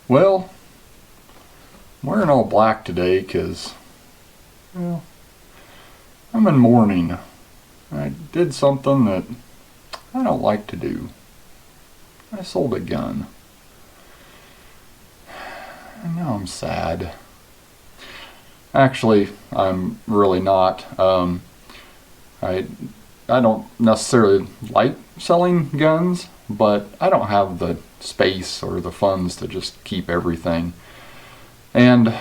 Well, I'm wearing all black today because, well, I'm in mourning. I did something that I don't like to do. I sold a gun. And now I'm sad. Actually, I'm really not. I don't necessarily like selling guns, but I don't have the space or the funds to just keep everything. And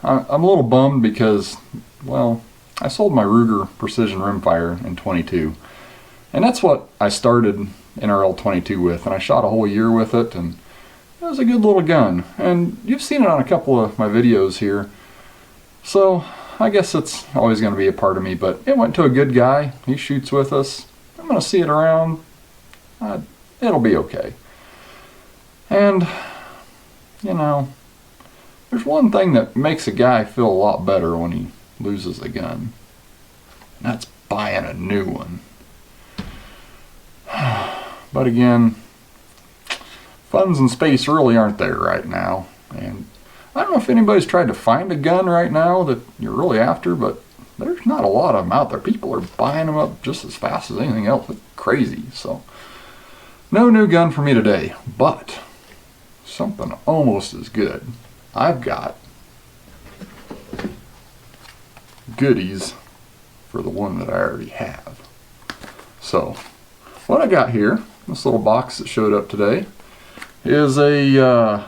I'm a little bummed because, well, I sold my Ruger Precision Rimfire in 22. And that's what I started NRL 22 with, and I shot a whole year with it, and it was a good little gun. And you've seen it on a couple of my videos here. So I guess it's always going to be a part of me, but it went to a good guy. He shoots with us. I'm going to see it around. It'll be okay. And, you know, there's one thing that makes a guy feel a lot better when he loses a gun. And that's buying a new one. But again, funds and space really aren't there right now. And I don't know if anybody's tried to find a gun right now that you're really after, but there's not a lot of them out there. People are buying them up just as fast as anything else. It's crazy. So, no new gun for me today, but something almost as good. I've got goodies for the one that I already have. So, what I got here, this little box that showed up today, is a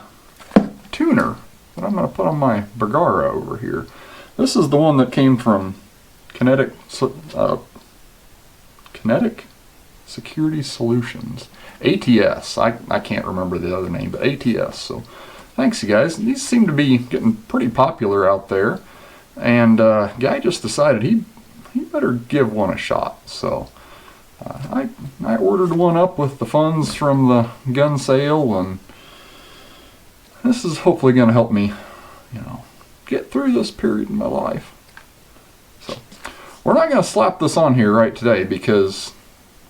tuner that I'm going to put on my Bergara over here. This is the one that came from Kinetic Security Solutions. ATS. I can't remember the other name, but ATS. So thanks, you guys. These seem to be getting pretty popular out there. And guy just decided he better give one a shot. So I ordered one up with the funds from the gun sale, and this is hopefully going to help me, you know, get through this period in my life. So we're not going to slap this on here right today because,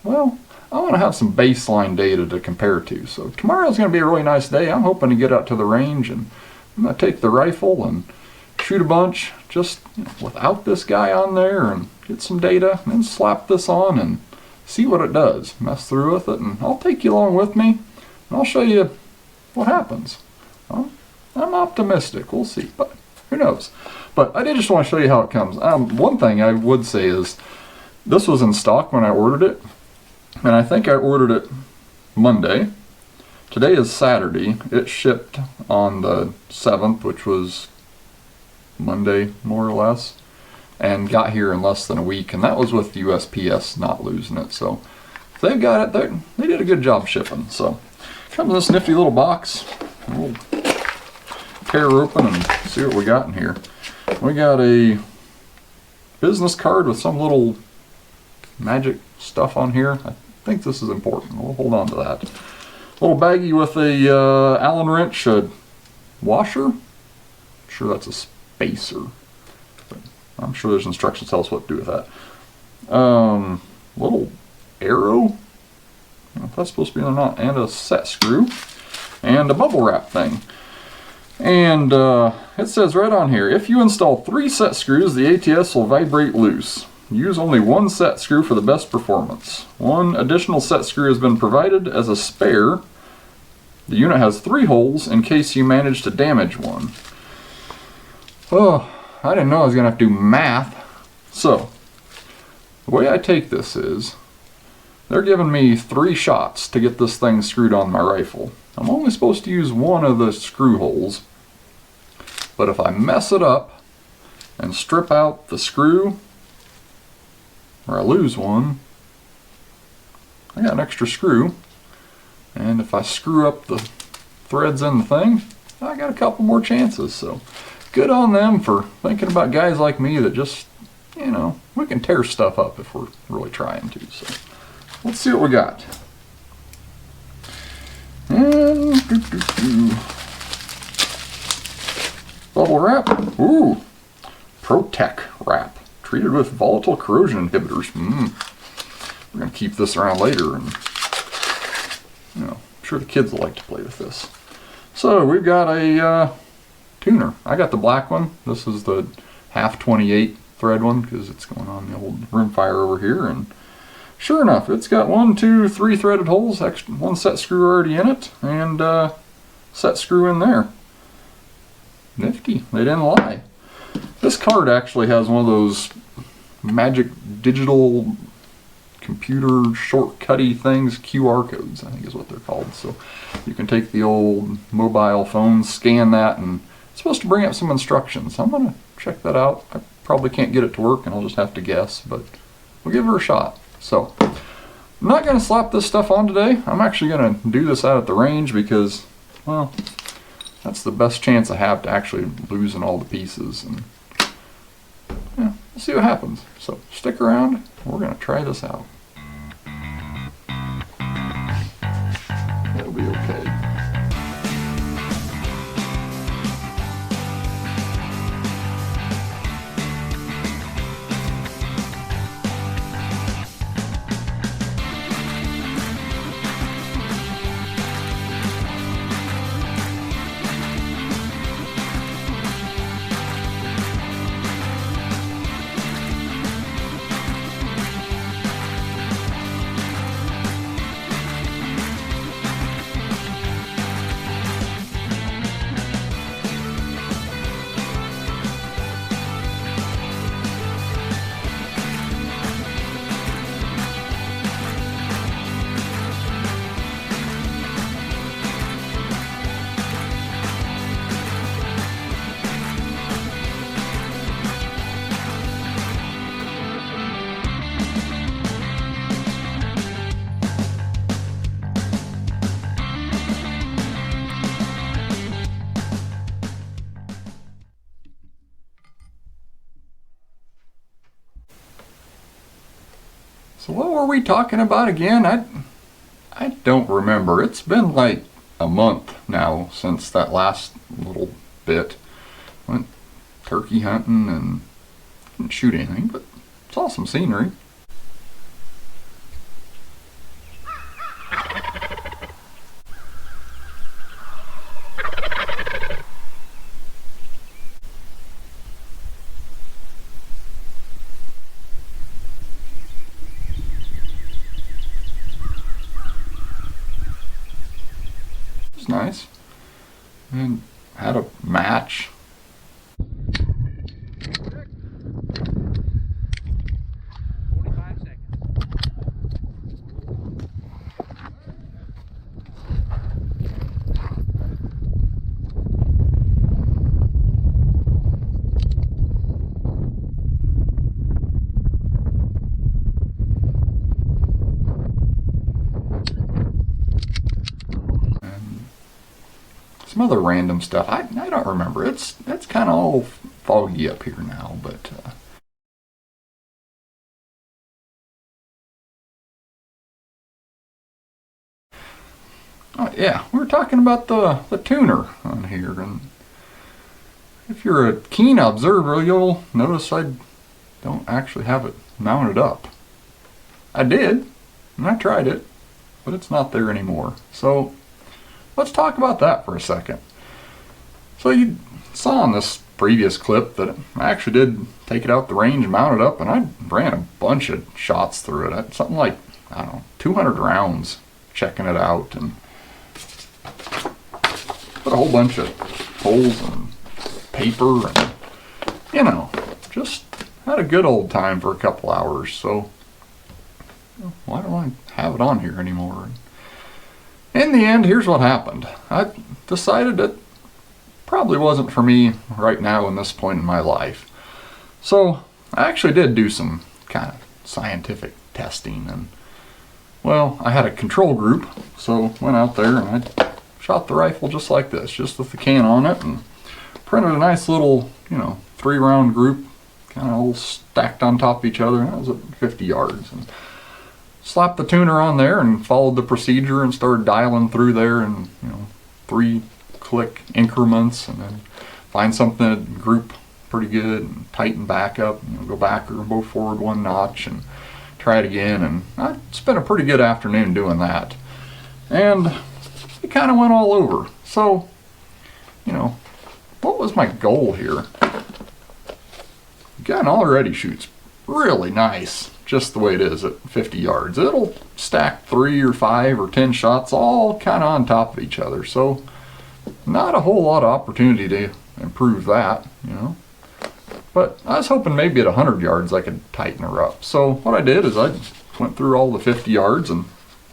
well, I want to have some baseline data to compare to. So tomorrow's going to be a really nice day. I'm hoping to get out to the range, and I'm going to take the rifle and shoot a bunch just, you know, without this guy on there, and get some data, and then slap this on and see what it does. Mess through with it, and I'll take you along with me, and I'll show you what happens. Well, I'm optimistic. We'll see, but who knows? But I did just want to show you how it comes. One thing I would say is this was in stock when I ordered it, and I think I ordered it Monday. Today is Saturday. It shipped on the 7th, which was Monday, more or less, and got here in less than a week, and that was with the USPS not losing it. So if they've got it, they did a good job shipping. So comes in this nifty little box. We'll tear open and see what we got in here. We got a business card with some little magic stuff on here. I think this is important. We'll hold on to that. Little baggie with a Allen wrench, a washer. I'm sure that's a spacer, but I'm sure there's instructions to tell us what to do with that. Little arrow. I don't know if that's supposed to be or not, and a set screw, and a bubble wrap thing. And it says right on here, if you install 3 set screws, the ATS will vibrate loose. Use only 1 set screw for the best performance. 1 additional set screw has been provided as a spare. The unit has 3 holes in case you manage to damage one. Oh, I didn't know I was going to have to do math. So, the way I take this is, they're giving me 3 shots to get this thing screwed on my rifle. I'm only supposed to use 1 of the screw holes, but if I mess it up and strip out the screw, or I lose one, I got an extra screw, and if I screw up the threads in the thing, I got a couple more chances. So good on them for thinking about guys like me that just, you know, we can tear stuff up if we're really trying to. So let's see what we got. And bubble wrap. Ooh, Protec wrap, treated with volatile corrosion inhibitors. We're gonna keep this around later, and you know, I'm sure the kids will like to play with this. So we've got a tuner. I got the black one. This is the half 28 thread one because it's going on the old rimfire over here, and sure enough, it's got 1, 2, 3 threaded holes, extra, one set screw already in it, and set screw in there. Nifty, they didn't lie. This card actually has one of those magic digital computer shortcutty things, QR codes I think is what they're called. So you can take the old mobile phone, scan that, and it's supposed to bring up some instructions. I'm going to check that out. I probably can't get it to work and I'll just have to guess, but we'll give her a shot. So I'm not going to slap this stuff on today. I'm actually going to do this out at the range because, well, that's the best chance I have to actually losing all the pieces, and yeah, we'll see what happens. So stick around, we're going to try this out. It'll be okay. So what were we talking about again? I don't remember. It's been like a month now since that last little bit. Went turkey hunting and didn't shoot anything, but saw some scenery. Nice, and had a match. Some other random stuff. I don't remember. It's kind of all foggy up here now, but oh, yeah, we were talking about the tuner on here, and if you're a keen observer, you'll notice I don't actually have it mounted up. I did, and I tried it, but it's not there anymore. So let's talk about that for a second. So you saw in this previous clip that I actually did take it out the range and mount it up, and I ran a bunch of shots through it. Something like, I don't know, 200 rounds checking it out, and put a whole bunch of holes and paper, and you know, just had a good old time for a couple hours. So why don't I have it on here anymore? In the end, here's what happened. I decided it probably wasn't for me right now in this point in my life. So I actually did do some kind of scientific testing, and well, I had a control group, so went out there and I shot the rifle just like this, just with the can on it, and printed a nice little, 3-round group, kind of all stacked on top of each other, and that was at 50 yards. And slapped the tuner on there and followed the procedure and started dialing through there in 3-click increments, and then find something that group pretty good and tighten back up, go back or go forward 1 notch and try it again. And I spent a pretty good afternoon doing that, and it kind of went all over. So you know, what was my goal here? The gun already shoots really nice, just the way it is at 50 yards. It'll stack 3 or 5 or 10 shots all kind of on top of each other, so not a whole lot of opportunity to improve that, you know. But I was hoping maybe at 100 yards I could tighten her up. So what I did is I went through all the 50 yards and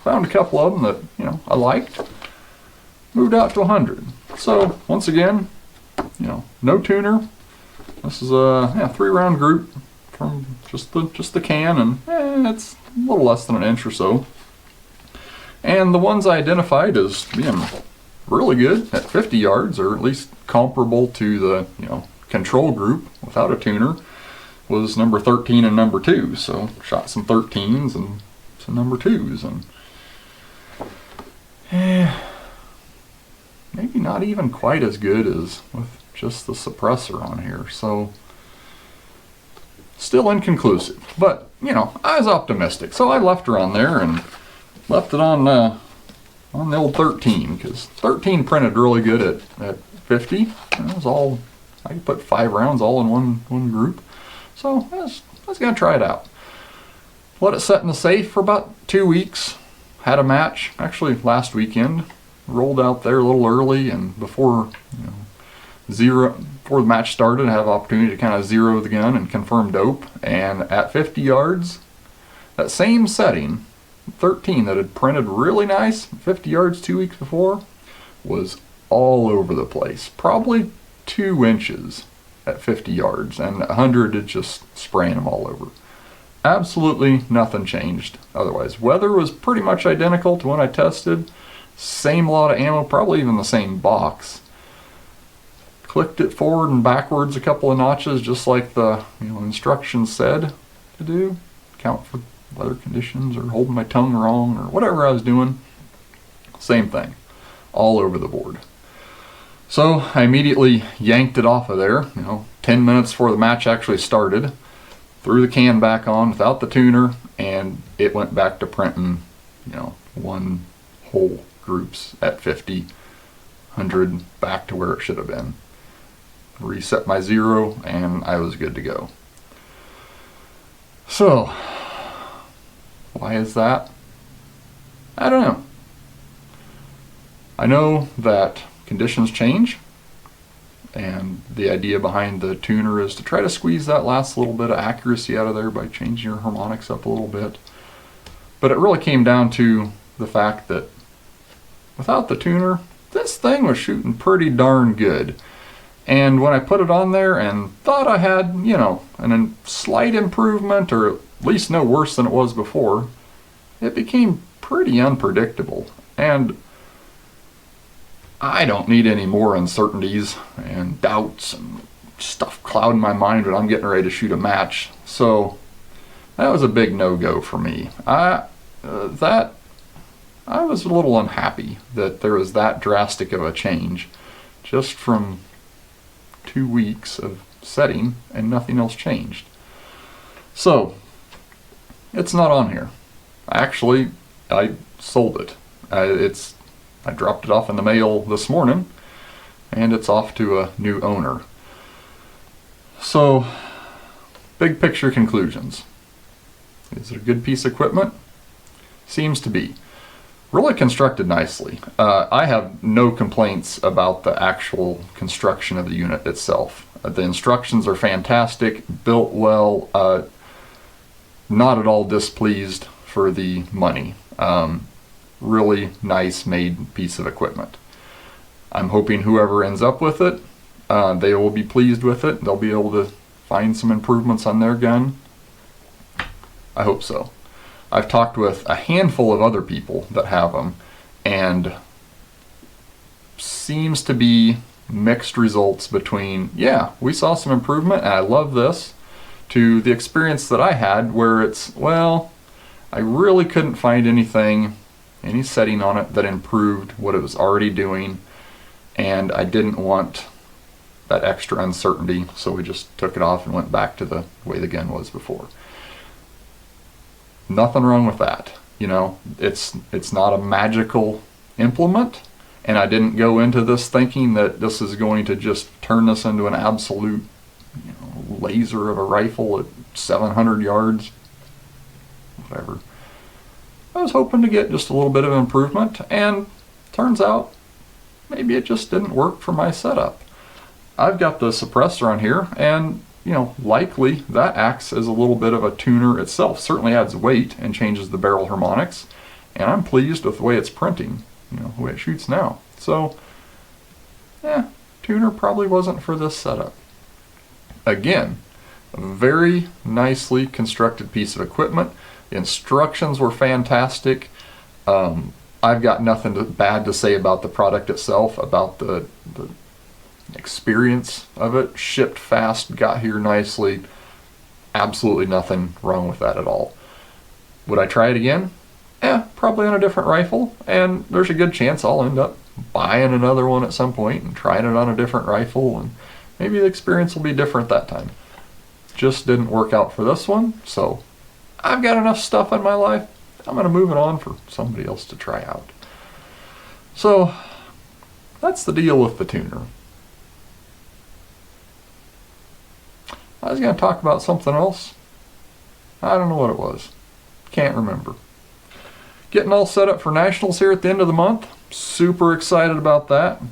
found a couple of them that, you know, I liked. Moved out to 100. So once again, you know, no tuner. This is a 3-round group from just the can, and it's a little less than an inch or so. And the ones I identified as being really good at 50 yards, or at least comparable to the, you know, control group without a tuner, was number 13 and number 2. So shot some 13s and some number 2s, and maybe not even quite as good as with just the suppressor on here. So still inconclusive, but you know, I was optimistic, so I left her on there and left it on the old 13, because 13 printed really good at 50. And it was all, I could put 5 rounds all in one group. So I was gonna try it out. Let it set in the safe for about 2 weeks. Had a match actually last weekend. Rolled out there a little early, and before, you know, before the match started, I had an opportunity to kind of zero the gun and confirm dope. And at 50 yards, that same setting, 13 that had printed really nice, 50 yards 2 weeks before, was all over the place. Probably 2 inches at 50 yards, and 100 it just spraying them all over. Absolutely nothing changed otherwise. Weather was pretty much identical to when I tested. Same lot of ammo, probably even the same box. Clicked it forward and backwards a couple of notches, just like the, you know, instructions said to do. Count for weather conditions, or holding my tongue wrong, or whatever I was doing. Same thing, all over the board. So I immediately yanked it off of there, you know, 10 minutes before the match actually started. Threw the can back on without the tuner, and it went back to printing, you know, one whole groups at 50, 100, back to where it should have been. Reset my zero, and I was good to go. So, why is that? I don't know. I know that conditions change, and the idea behind the tuner is to try to squeeze that last little bit of accuracy out of there by changing your harmonics up a little bit. But it really came down to the fact that without the tuner, this thing was shooting pretty darn good. And when I put it on there and thought I had, you know, a slight improvement, or at least no worse than it was before, it became pretty unpredictable. And I don't need any more uncertainties and doubts and stuff clouding my mind when I'm getting ready to shoot a match. So that was a big no-go for me. I was a little unhappy that there was that drastic of a change just from 2 weeks of setting and nothing else changed. So it's not on here. Actually, I sold it. I dropped it off in the mail this morning, and it's off to a new owner. So, big picture conclusions. Is it a good piece of equipment? Seems to be. Really constructed nicely. I have no complaints about the actual construction of the unit itself. The instructions are fantastic, built well, not at all displeased for the money. Really nice made piece of equipment. I'm hoping whoever ends up with it, they will be pleased with it. They'll be able to find some improvements on their gun. I hope so. I've talked with a handful of other people that have them, and seems to be mixed results between, yeah, we saw some improvement and I love this, to the experience that I had where it's, well, I really couldn't find any setting on it that improved what it was already doing, and I didn't want that extra uncertainty, so we just took it off and went back to the way the gun was before. Nothing wrong with that. You know, it's not a magical implement, and I didn't go into this thinking that this is going to just turn this into an absolute, you know, laser of a rifle at 700 yards, whatever. I was hoping to get just a little bit of improvement, and turns out maybe it just didn't work for my setup. I've got the suppressor on here, and you know, likely that acts as a little bit of a tuner itself. Certainly adds weight and changes the barrel harmonics, and I'm pleased with the way it's printing, you know, the way it shoots now. So, yeah, tuner probably wasn't for this setup. Again, a very nicely constructed piece of equipment. The instructions were fantastic. I've got nothing bad to say about the product itself, about the experience of it. Shipped fast, got here nicely. Absolutely nothing wrong with that at all. Would I try it again? Yeah, probably on a different rifle, and there's a good chance I'll end up buying another one at some point and trying it on a different rifle, and maybe the experience will be different that time. Just didn't work out for this one, so I've got enough stuff in my life. I'm going to move it on for somebody else to try out. So that's the deal with the tuner. I was going to talk about something else. I don't know what it was. Can't remember. Getting all set up for nationals here at the end of the month. Super excited about that.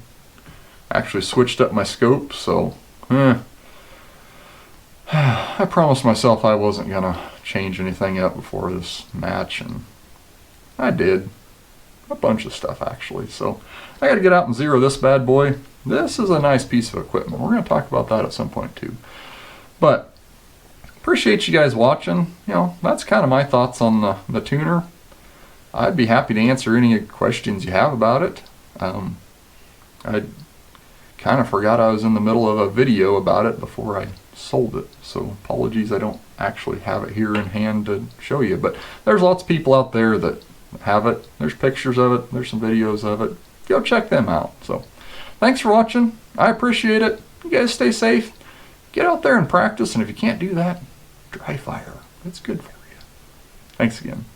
Actually switched up my scope, so I promised myself I wasn't going to change anything up before this match, and I did. A bunch of stuff, actually. So I got to get out and zero this bad boy. This is a nice piece of equipment. We're going to talk about that at some point, too. But appreciate you guys watching. You know, that's kind of my thoughts on the tuner. I'd be happy to answer any questions you have about it. I kind of forgot I was in the middle of a video about it before I sold it, so apologies I don't actually have it here in hand to show you, but there's lots of people out there that have it. There's pictures of it, there's some videos of it. Go check them out. So thanks for watching. I appreciate it. You guys stay safe. Get out there and practice, and if you can't do that, dry fire. It's good for you. Thanks again.